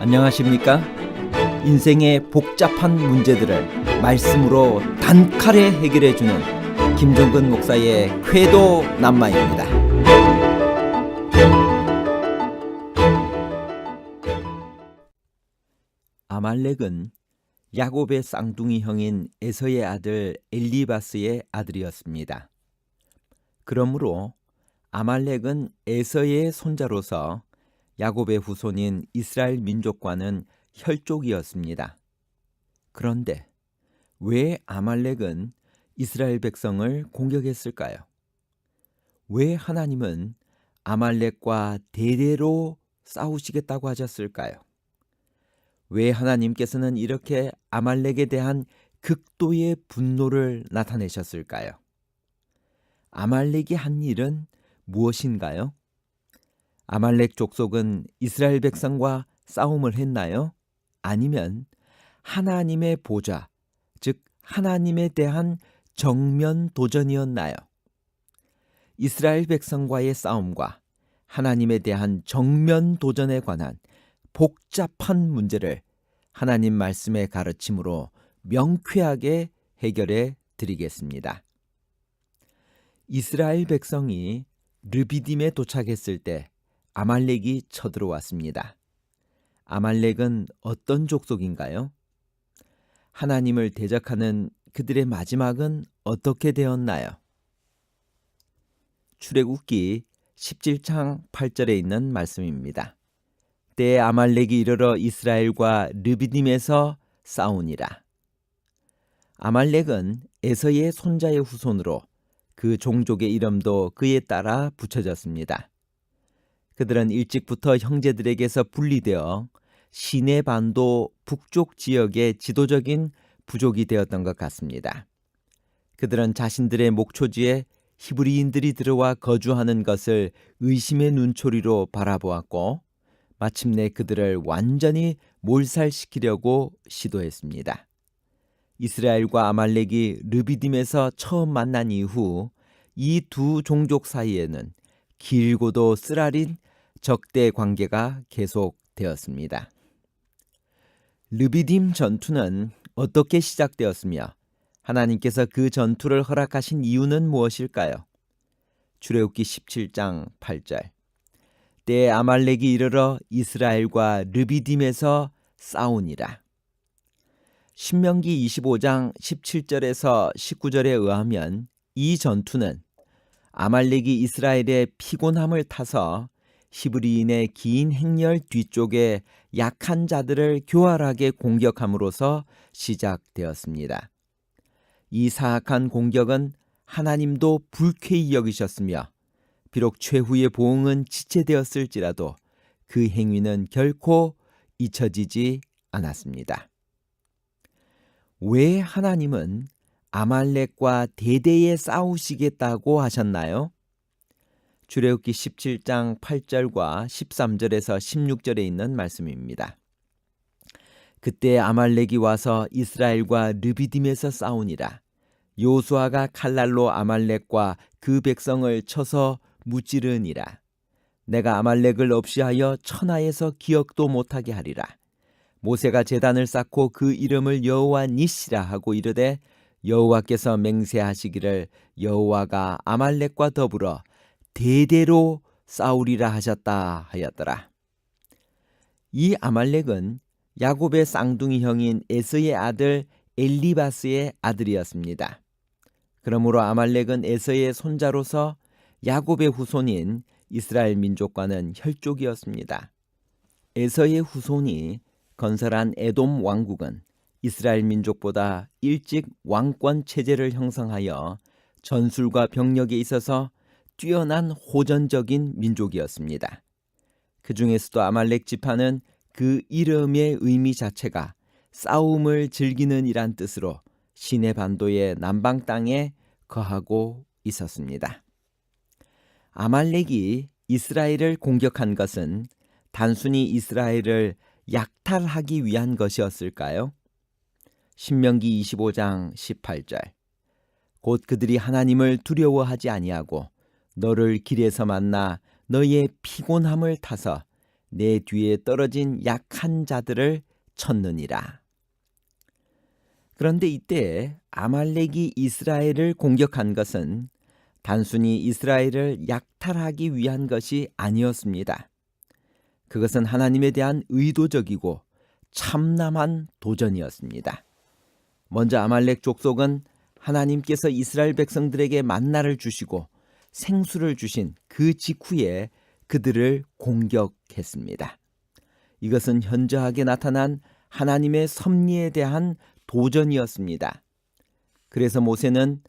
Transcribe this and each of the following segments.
안녕하십니까? 인생의 복잡한 문제들을 말씀으로 단칼에 해결해주는 김종근 목사의 쾌도 남마입니다. 아말렉은 야곱의 쌍둥이 형인 에서의 아들 엘리바스의 아들이었습니다. 그러므로 아말렉은 에서의 손자로서 야곱의 후손인 이스라엘 민족과는 혈족이었습니다. 그런데 왜 아말렉은 이스라엘 백성을 공격했을까요? 왜 하나님은 아말렉과 대대로 싸우시겠다고 하셨을까요? 왜 하나님께서는 이렇게 아말렉에 대한 극도의 분노를 나타내셨을까요? 아말렉이 한 일은 무엇인가요? 아말렉 족속은 이스라엘 백성과 싸움을 했나요? 아니면 하나님의 보좌, 즉 하나님에 대한 정면 도전이었나요? 이스라엘 백성과의 싸움과 하나님에 대한 정면 도전에 관한 복잡한 문제를 하나님 말씀의 가르침으로 명쾌하게 해결해 드리겠습니다. 이스라엘 백성이 르비딤에 도착했을 때 아말렉이 쳐들어왔습니다. 아말렉은 어떤 족속인가요? 하나님을 대적하는 그들의 마지막은 어떻게 되었나요? 출애굽기 17장 8절에 있는 말씀입니다. 때에 아말렉이 이르러 이스라엘과 르비딤에서 싸우니라. 아말렉은 에서의 손자의 후손으로 그 종족의 이름도 그에 따라 붙여졌습니다. 그들은 일찍부터 형제들에게서 분리되어 시내 반도 북쪽 지역의 지도적인 부족이 되었던 것 같습니다. 그들은 자신들의 목초지에 히브리인들이 들어와 거주하는 것을 의심의 눈초리로 바라보았고 마침내 그들을 완전히 몰살시키려고 시도했습니다. 이스라엘과 아말렉이 르비딤에서 처음 만난 이후 이 두 종족 사이에는 길고도 쓰라린 적대 관계가 계속되었습니다. 르비딤 전투는 어떻게 시작되었으며 하나님께서 그 전투를 허락하신 이유는 무엇일까요? 출애굽기 17장 8절. 때에 아말렉이 이르러 이스라엘과 르비딤에서 싸우니라. 신명기 25장 17절에서 19절에 의하면 이 전투는 아말렉이 이스라엘의 피곤함을 타서 히브리인의 긴 행렬 뒤쪽에 약한 자들을 교활하게 공격함으로써 시작되었습니다. 이 사악한 공격은 하나님도 불쾌히 여기셨으며 비록 최후의 보응은 지체되었을지라도 그 행위는 결코 잊혀지지 않았습니다. 왜 하나님은 아말렉과 대대에 싸우시겠다고 하셨나요? 출애굽기 17장 8절과 13절에서 16절에 있는 말씀입니다. 그때 아말렉이 와서 이스라엘과 르비딤에서 싸우니라. 요수아가 칼날로 아말렉과 그 백성을 쳐서 무찌르니라. 내가 아말렉을 없이하여 천하에서 기억도 못하게 하리라. 모세가 제단을 쌓고 그 이름을 여호와 니시라 하고 이르되 여호와께서 맹세하시기를 여호와가 아말렉과 더불어 대대로 싸우리라 하셨다 하였더라. 이 아말렉은 야곱의 쌍둥이 형인 에서의 아들 엘리바스의 아들이었습니다. 그러므로 아말렉은 에서의 손자로서 야곱의 후손인 이스라엘 민족과는 혈족이었습니다. 에서의 후손이 건설한 에돔 왕국은 이스라엘 민족보다 일찍 왕권 체제를 형성하여 전술과 병력에 있어서 뛰어난 호전적인 민족이었습니다. 그 중에서도 아말렉 지파는 그 이름의 의미 자체가 싸움을 즐기는 이란 뜻으로 시내 반도의 남방 땅에 거하고 있었습니다. 아말렉이 이스라엘을 공격한 것은 단순히 이스라엘을 약탈하기 위한 것이었을까요? 신명기 25장 18절. 곧 그들이 하나님을 두려워하지 아니하고 너를 길에서 만나 너희의 피곤함을 타서 내 뒤에 떨어진 약한 자들을 쳤느니라. 그런데 이때 아말렉이 이스라엘을 공격한 것은 단순히 이스라엘을 약탈하기 위한 것이 아니었습니다. 그것은 하나님에 대한 의도적이고 참남한 도전이었습니다. 먼저 아말렉 족속은 하나님께서 이스라엘 백성들에게 만나를 주시고 생수를 주신 그 직후에 그들을 공격했습니다. 이것은 현저하게 나타난 하나님의 섭리에 대한 도전이었습니다. 그래서 모세는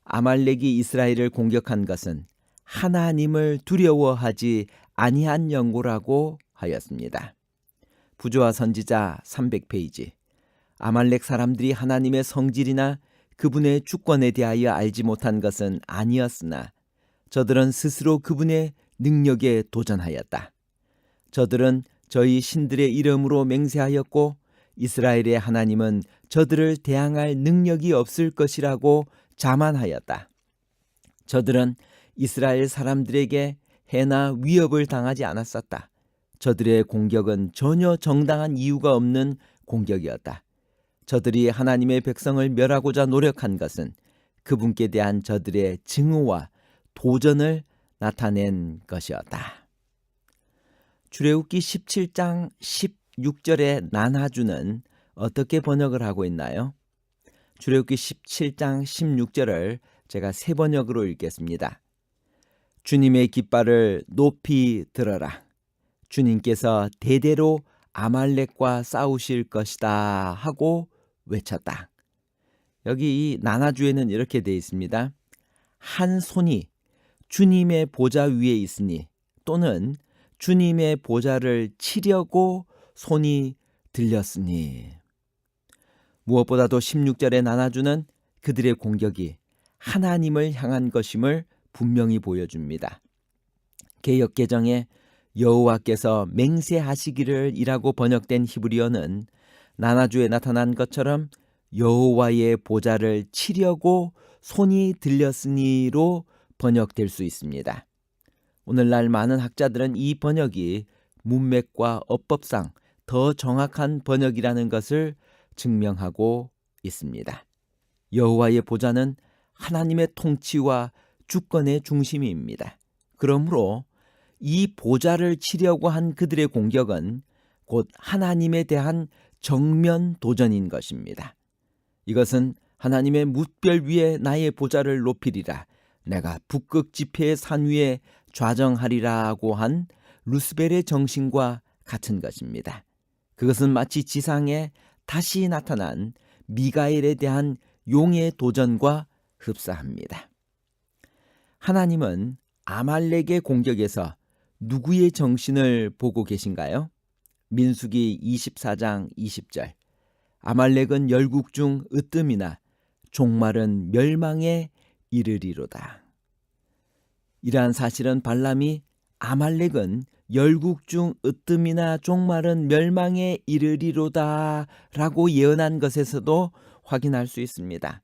아말렉이 이스라엘을 공격한 것은 하나님을 두려워하지 아니한 연고라고 하였습니다. 부조와 선지자 300페이지. 아말렉 사람들이 하나님의 성질이나 그분의 주권에 대하여 알지 못한 것은 아니었으나 저들은 스스로 그분의 능력에 도전하였다. 저들은 저희 신들의 이름으로 맹세하였고 이스라엘의 하나님은 저들을 대항할 능력이 없을 것이라고 자만하였다. 저들은 이스라엘 사람들에게 해나 위협을 당하지 않았었다. 저들의 공격은 전혀 정당한 이유가 없는 공격이었다. 저들이 하나님의 백성을 멸하고자 노력한 것은 그분께 대한 저들의 증오와 도전을 나타낸 것이었다. 출애굽기 17장 16절의 난하주는 어떻게 번역을 하고 있나요? 출애굽기 17장 16절을 제가 새 번역으로 읽겠습니다. 주님의 깃발을 높이 들어라. 주님께서 대대로 아말렉과 싸우실 것이다 하고 외쳤다. 여기 이 난하주에는 이렇게 되어 있습니다. 한 손이 주님의 보좌 위에 있으니 또는 주님의 보좌를 치려고 손이 들렸으니. 무엇보다도 16절의 난하주는 그들의 공격이 하나님을 향한 것임을 분명히 보여줍니다. 개역개정에 여호와께서 맹세하시기를 이라고 번역된 히브리어는 난하주에 나타난 것처럼 여호와의 보좌를 치려고 손이 들렸으니로 번역될 수 있습니다. 오늘날 많은 학자들은 이 번역이 문맥과 어법상 더 정확한 번역이라는 것을 증명하고 있습니다. 여호와의 보좌는 하나님의 통치와 주권의 중심입니다. 그러므로 이 보좌를 치려고 한 그들의 공격은 곧 하나님에 대한 정면 도전인 것입니다. 이것은 하나님의 뭇별 위에 나의 보좌를 높이리라, 내가 북극 지폐의 산 위에 좌정하리라고 한 루스벨의 정신과 같은 것입니다. 그것은 마치 지상에 다시 나타난 미가엘에 대한 용의 도전과 흡사합니다. 하나님은 아말렉의 공격에서 누구의 정신을 보고 계신가요? 민수기 24장 20절. 아말렉은 열국 중 으뜸이나 종말은 멸망에 이르리로다. 이러한 사실은 발람이 아말렉은 열국 중 으뜸이나 종말은 멸망에 이르리로다 라고 예언한 것에서도 확인할 수 있습니다.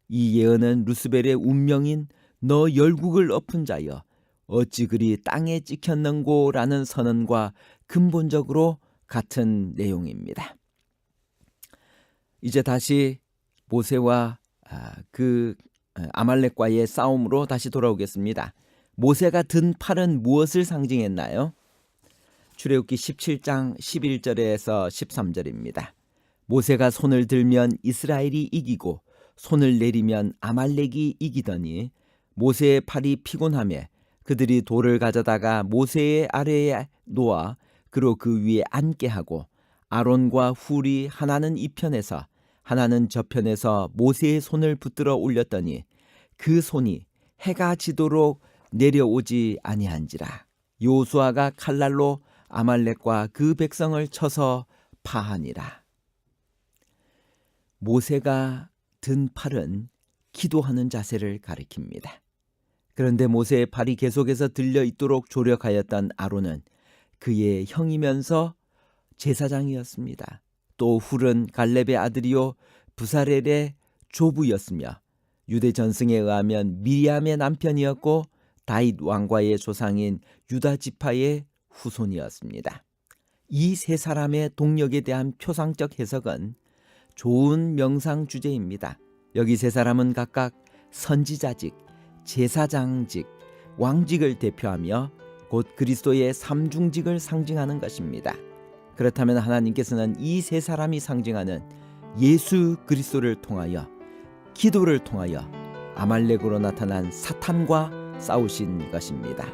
이 예언은 루스벨의 운명인 너 열국을 엎은 자여 어찌 그리 땅에 찍혔는고 라는 선언과 근본적으로 같은 내용입니다. 이제 다시 모세와 아말렉과의 싸움으로 다시 돌아오겠습니다. 모세가 든 팔은 무엇을 상징했나요? 출애굽기 17장 11절에서 13절입니다. 모세가 손을 들면 이스라엘이 이기고 손을 내리면 아말렉이 이기더니 모세의 팔이 피곤하며 그들이 돌을 가져다가 모세의 아래에 놓아 그로 그 위에 앉게 하고 아론과 훌이 하나는 이편에서 하나는 저편에서 모세의 손을 붙들어 올렸더니 그 손이 해가 지도록 내려오지 아니한지라. 요수아가 칼날로 아말렉과 그 백성을 쳐서 파하니라. 모세가 든 팔은 기도하는 자세를 가리킵니다. 그런데 모세의 팔이 계속해서 들려 있도록 조력하였던 아론은 그의 형이면서 제사장이었습니다. 또 훌은 갈렙의 아들이요 부사렐의 조부였으며 유대 전승에 의하면 미리암의 남편이었고 다윗 왕과의 조상인 유다 지파의 후손이었습니다. 이 세 사람의 동력에 대한 표상적 해석은 좋은 명상 주제입니다. 여기 세 사람은 각각 선지자직, 제사장직, 왕직을 대표하며 곧 그리스도의 삼중직을 상징하는 것입니다. 그렇다면 하나님께서는 이 세 사람이 상징하는 예수 그리스도를 통하여, 기도를 통하여 아말렉으로 나타난 사탄과 싸우신 것입니다.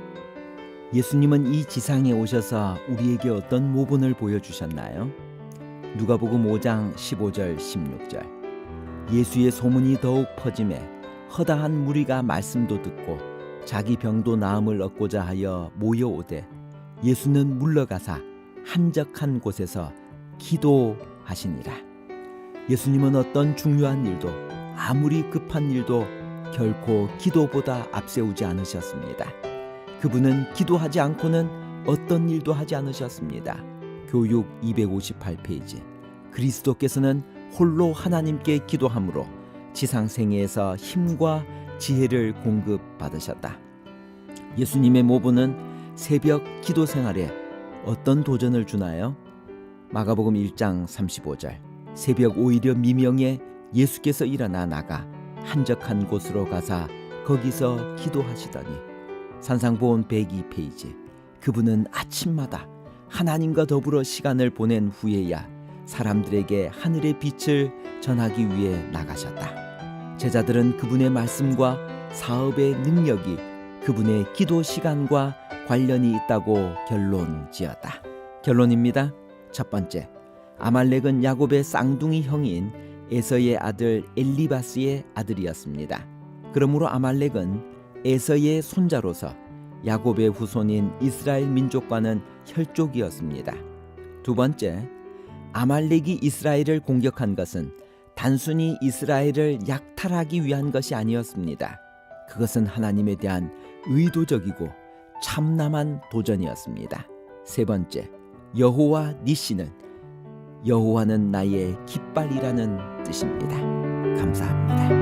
예수님은 이 지상에 오셔서 우리에게 어떤 모본을 보여주셨나요? 누가복음 5장 15절 16절. 예수의 소문이 더욱 퍼짐에 허다한 무리가 말씀도 듣고 자기 병도 나음을 얻고자 하여 모여오되 예수는 물러가사 한적한 곳에서 기도하시니라. 예수님은 어떤 중요한 일도, 아무리 급한 일도 결코 기도보다 앞세우지 않으셨습니다. 그분은 기도하지 않고는 어떤 일도 하지 않으셨습니다. 교육 258페이지. 그리스도께서는 홀로 하나님께 기도함으로 지상생애에서 힘과 지혜를 공급받으셨다. 예수님의 모본은 새벽 기도 생활에 어떤 도전을 주나요? 마가복음 1장 35절. 새벽 오히려 미명에 예수께서 일어나 나가 한적한 곳으로 가사 거기서 기도하시더니. 산상보온 102페이지. 그분은 아침마다 하나님과 더불어 시간을 보낸 후에야 사람들에게 하늘의 빛을 전하기 위해 나가셨다. 제자들은 그분의 말씀과 사업의 능력이 그분의 기도 시간과 관련이 있다고 결론 지었다. 결론입니다. 첫 번째, 아말렉은 야곱의 쌍둥이 형인 에서의 아들 엘리바스의 아들이었습니다. 그러므로 아말렉은 에서의 손자로서 야곱의 후손인 이스라엘 민족과는 혈족이었습니다. 두 번째, 아말렉이 이스라엘을 공격한 것은 단순히 이스라엘을 약탈하기 위한 것이 아니었습니다. 그것은 하나님에 대한 의도적이고 참남한 도전이었습니다. 세 번째, 여호와 니시는 여호와는 나의 깃발이라는 뜻입니다. 감사합니다.